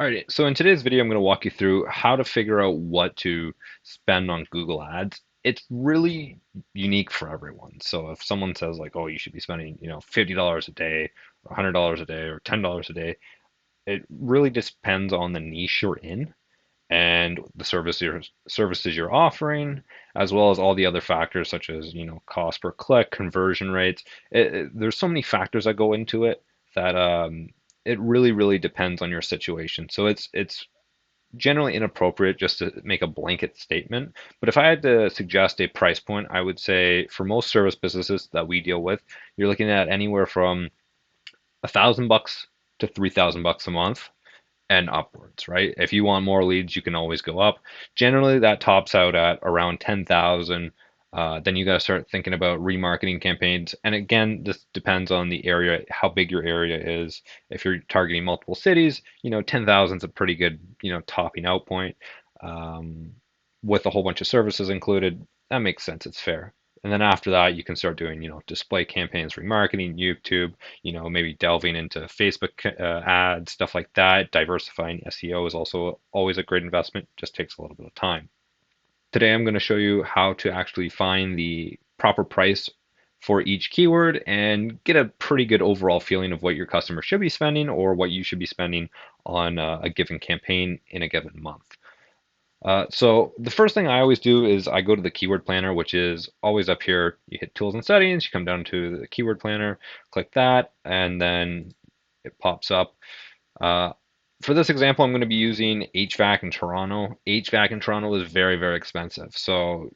All right, so in today's video, I'm going to walk you through how to figure out what to spend on Google Ads. It's really unique for everyone. So if someone says like, "Oh, you should be spending, $50 a day, or $100 a day, or $10 a day," it really depends on the niche you're in and the services you're offering, as well as all the other factors such as, cost per click, conversion rates. There's so many factors that go into it that it really, really depends on your situation. So it's generally inappropriate just to make a blanket statement. But if I had to suggest a price point, I would say for most service businesses that we deal with, you're looking at anywhere from $1,000 to $3,000 a month and upwards, right? If you want more leads, you can always go up. Generally, that tops out at around 10,000. Then you got to start thinking about remarketing campaigns. And again, this depends on the area, how big your area is. If you're targeting multiple cities, 10,000 is a pretty good, topping out point. Um, with a whole bunch of services included, that makes sense. It's fair. And then after that, you can start doing, display campaigns, remarketing, YouTube, maybe delving into Facebook ads, stuff like that. Diversifying SEO is also always a great investment, just takes a little bit of time. Today, I'm going to show you how to actually find the proper price for each keyword and get a pretty good overall feeling of what your customer should be spending or what you should be spending on a given campaign in a given month. So the first thing I always do is I go to the keyword planner, which is always up here. You hit tools and settings, you come down to the keyword planner, click that, and then it pops up. Uh, for this example, I'm going to be using HVAC in Toronto. HVAC in Toronto is very, very expensive. So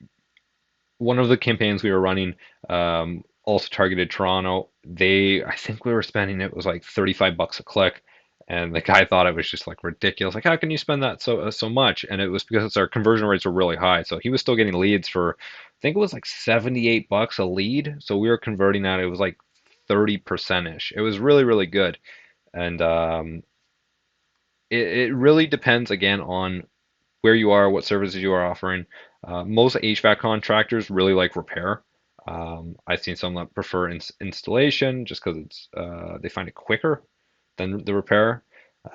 one of the campaigns we were running also targeted Toronto. I think we were spending, it was like $35 a click. And the guy thought it was just like ridiculous. Like, how can you spend that so much? And it was because our conversion rates were really high. So he was still getting leads for, I think it was like $78 a lead. So we were converting that. It was like 30% ish. It was really, really good. And it really depends again on where you are, what services you are offering. Most HVAC contractors really like repair. I've seen some that prefer installation just because they find it quicker than the repair.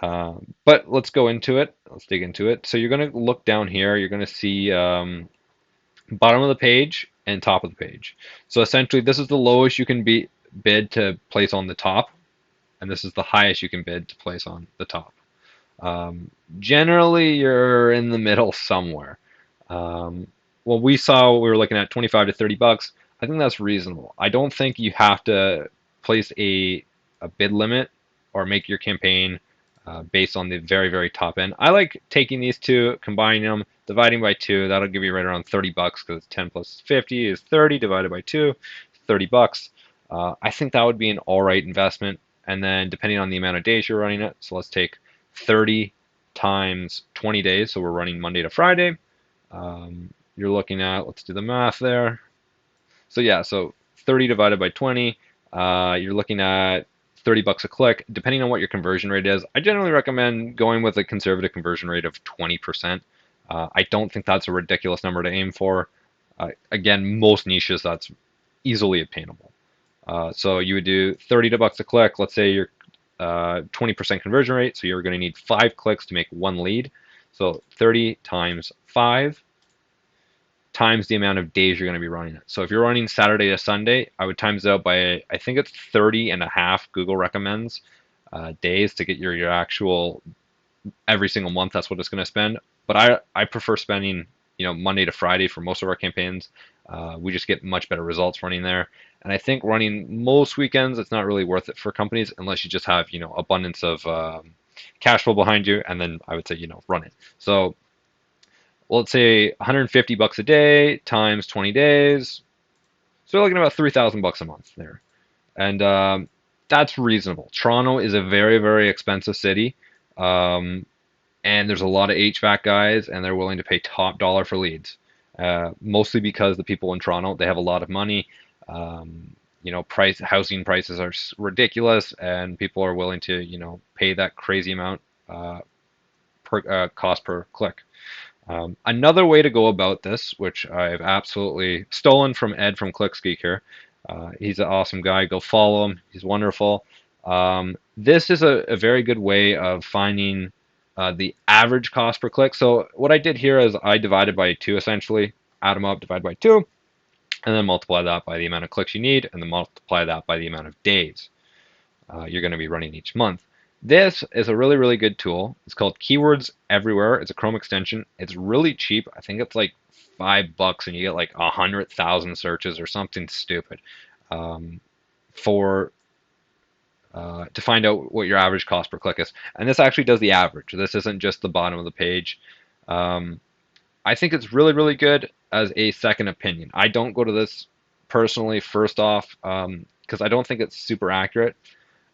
But let's go into it. Let's dig into it. So you're going to look down here. You're going to see bottom of the page and top of the page. So essentially, this is the lowest you can bid to place on the top, and this is the highest you can bid to place on the top. Generally, you're in the middle somewhere. Well, we were looking at 25 to $30. I think that's reasonable. I don't think you have to place a bid limit or make your campaign based on the very, very top end. I like taking these two, combining them, dividing by two. That'll give you right around $30 because 10 plus 50 is 30 divided by two, $30. I think that would be an all right investment. And then depending on the amount of days you're running it, so let's take 30 times 20 days. So we're running Monday to Friday. You're looking at, let's do the math there. So yeah, so 30 divided by 20, you're looking at $30 a click. Depending on what your conversion rate is, I generally recommend going with a conservative conversion rate of 20%. I don't think that's a ridiculous number to aim for. Again, most niches that's easily obtainable. So you would do $30 a click. Let's say you're 20% conversion rate, so you're going to need 5 clicks to make 1 lead. So 30 times 5 times the amount of days you're going to be running it. So if you're running Saturday to Sunday, I would times it out by, I think it's 30 and a half Google recommends days to get your actual every single month. That's what it's going to spend. But I prefer spending, Monday to Friday for most of our campaigns. We just get much better results running there. And I think running most weekends, it's not really worth it for companies unless you just have, abundance of cash flow behind you. And then I would say, run it. So let's say $150 a day times 20 days. So we're looking at about $3,000 a month there. And that's reasonable. Toronto is a very, very expensive city. And there's a lot of HVAC guys, and they're willing to pay top dollar for leads. Mostly because the people in Toronto, they have a lot of money. Housing prices are ridiculous, and people are willing to, pay that crazy amount per cost per click. Another way to go about this, which I've absolutely stolen from Ed from ClickSgeek here. He's an awesome guy. Go follow him. He's wonderful. This is a very good way of finding the average cost per click. So what I did here is I divided by two essentially, add them up, divide by two, and then multiply that by the amount of clicks you need, and then multiply that by the amount of days you're going to be running each month. This is a really, really good tool. It's called Keywords Everywhere. It's a Chrome extension. It's really cheap. I think it's like $5 and you get like 100,000 searches or something stupid um, for to find out what your average cost per click is. And this actually does the average. This isn't just the bottom of the page. Um, I think it's really, really good as a second opinion. I don't go to this personally first off because I don't think it's super accurate.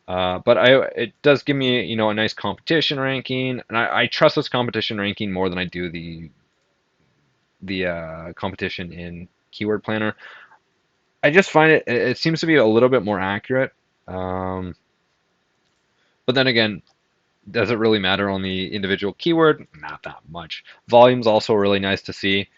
But it does give me, a nice competition ranking, and I trust this competition ranking more than I do the competition in Keyword Planner. I just find it seems to be a little bit more accurate. Um, but then again, does it really matter on the individual keyword? Not that much. Volume's also really nice to see.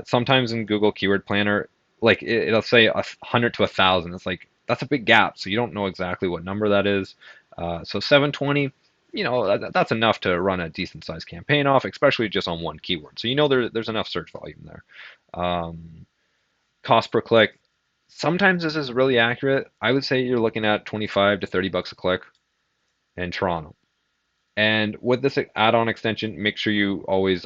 Sometimes in Google Keyword Planner, like it'll say 100 to 1,000. It's like that's a big gap, so you don't know exactly what number that is. So 720, that's enough to run a decent sized campaign off, especially just on one keyword. So there's enough search volume there. Um, Cost per click. Sometimes this is really accurate. I would say you're looking at 25 to $30 a click in Toronto. And with this add-on extension, make sure you always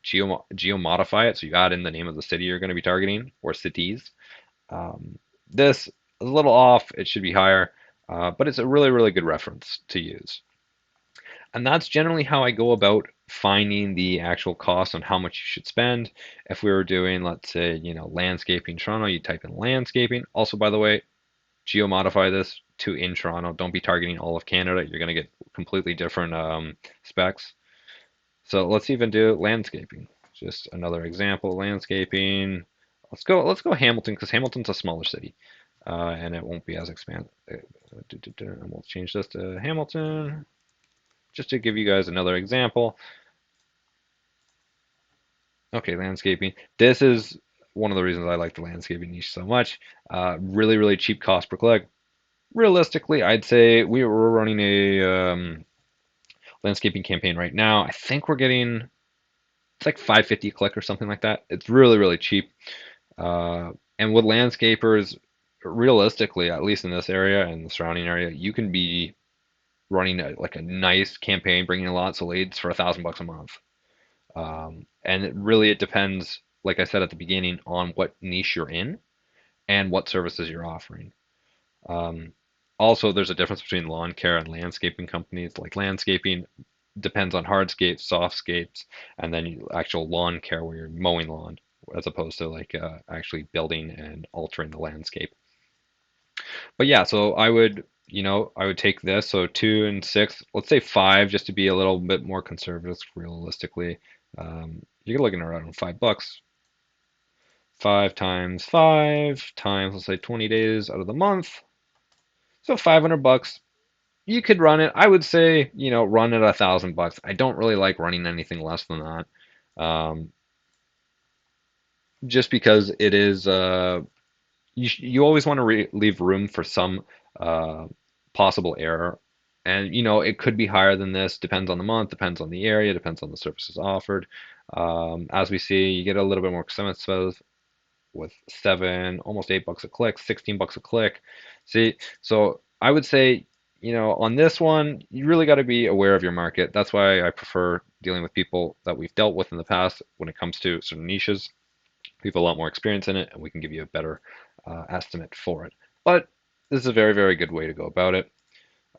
geo modify it. So you add in the name of the city you're going to be targeting or cities. This is a little off. It should be higher, but it's a really, really good reference to use. And that's generally how I go about finding the actual cost on how much you should spend. If we were doing, let's say, landscaping Toronto, you type in landscaping. Also, by the way, geo-modify this to in Toronto. Don't be targeting all of Canada. You're going to get completely different specs. So let's even do landscaping. Just another example, landscaping. Let's go Hamilton because Hamilton's a smaller city, and it won't be as expansive. And we'll change this to Hamilton just to give you guys another example. Okay, landscaping. This is one of the reasons I like the landscaping niche so much. Really, really cheap cost per click. Realistically, I'd say we're running a landscaping campaign right now. I think we're getting it's like 550 a click or something like that. It's really, really cheap. And with landscapers, realistically, at least in this area and the surrounding area, you can be running like a nice campaign, bringing in lots of leads for $1,000 a month. And it depends, like I said at the beginning, on what niche you're in and what services you're offering. Um, Also, there's a difference between lawn care and landscaping companies. Like landscaping depends on hardscapes, softscapes, and then actual lawn care where you're mowing lawn, as opposed to like actually building and altering the landscape. But yeah, so I would take this. So 2 and 6, let's say 5, just to be a little bit more conservative, realistically. You're looking around $5. 5 times 5 times, let's say 20 days out of the month. So $500. You could run it. I would say, run it $1,000. I don't really like running anything less than that, just because it is. You always want to leave room for some uh, possible error, and it could be higher than this. Depends on the month, depends on the area, depends on the services offered. As we see, you get a little bit more expensive with almost $8 a click, $16 a click. See, so I would say, on this one, you really got to be aware of your market. That's why I prefer dealing with people that we've dealt with in the past when it comes to certain niches. We have a lot more experience in it, and we can give you a better estimate for it. But this is a very, very good way to go about it.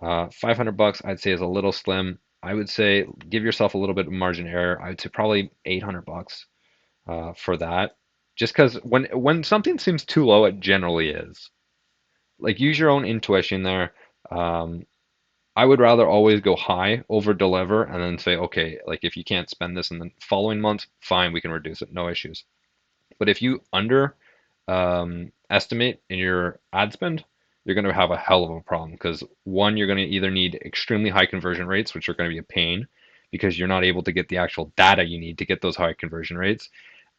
$500, I'd say, is a little slim. I would say give yourself a little bit of margin error. I would say probably $800 for that. Just because when something seems too low, it generally is. Like use your own intuition there. Um, I would rather always go high, over deliver, and then say, okay, like if you can't spend this in the following month, fine, we can reduce it, no issues. But if you under estimate in your ad spend, you're going to have a hell of a problem because one, you're going to either need extremely high conversion rates, which are going to be a pain because you're not able to get the actual data you need to get those high conversion rates.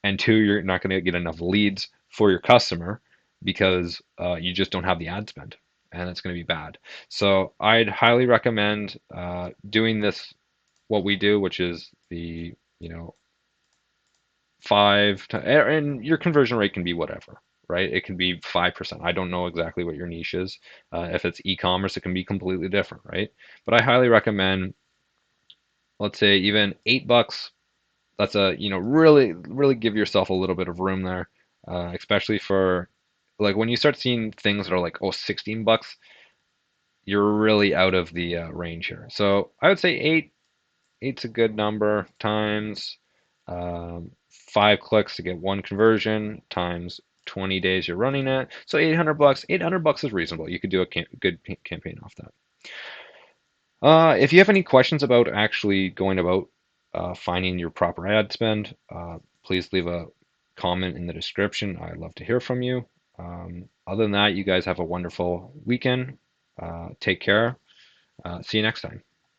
And two, you're not going to get enough leads for your customer because you just don't have the ad spend, and it's going to be bad. So I'd highly recommend doing this what we do, which is the, you know, five to, and your conversion rate can be whatever, right? It can be 5%. I don't know exactly what your niche is. If it's e-commerce, it can be completely different, right? But I highly recommend, let's say even $8. That's a, you know, really give yourself a little bit of room there, especially for like when you start seeing things that are like, oh, $16, you're really out of the range here. So I would say eight's a good number times 5 clicks to get one conversion times 20 days you're running it. So $800. $800 is reasonable. You could do a good campaign off that. If you have any questions about actually going about finding your proper ad spend, please leave a comment in the description. I'd love to hear from you. Other than that, you guys have a wonderful weekend. Take care. See you next time.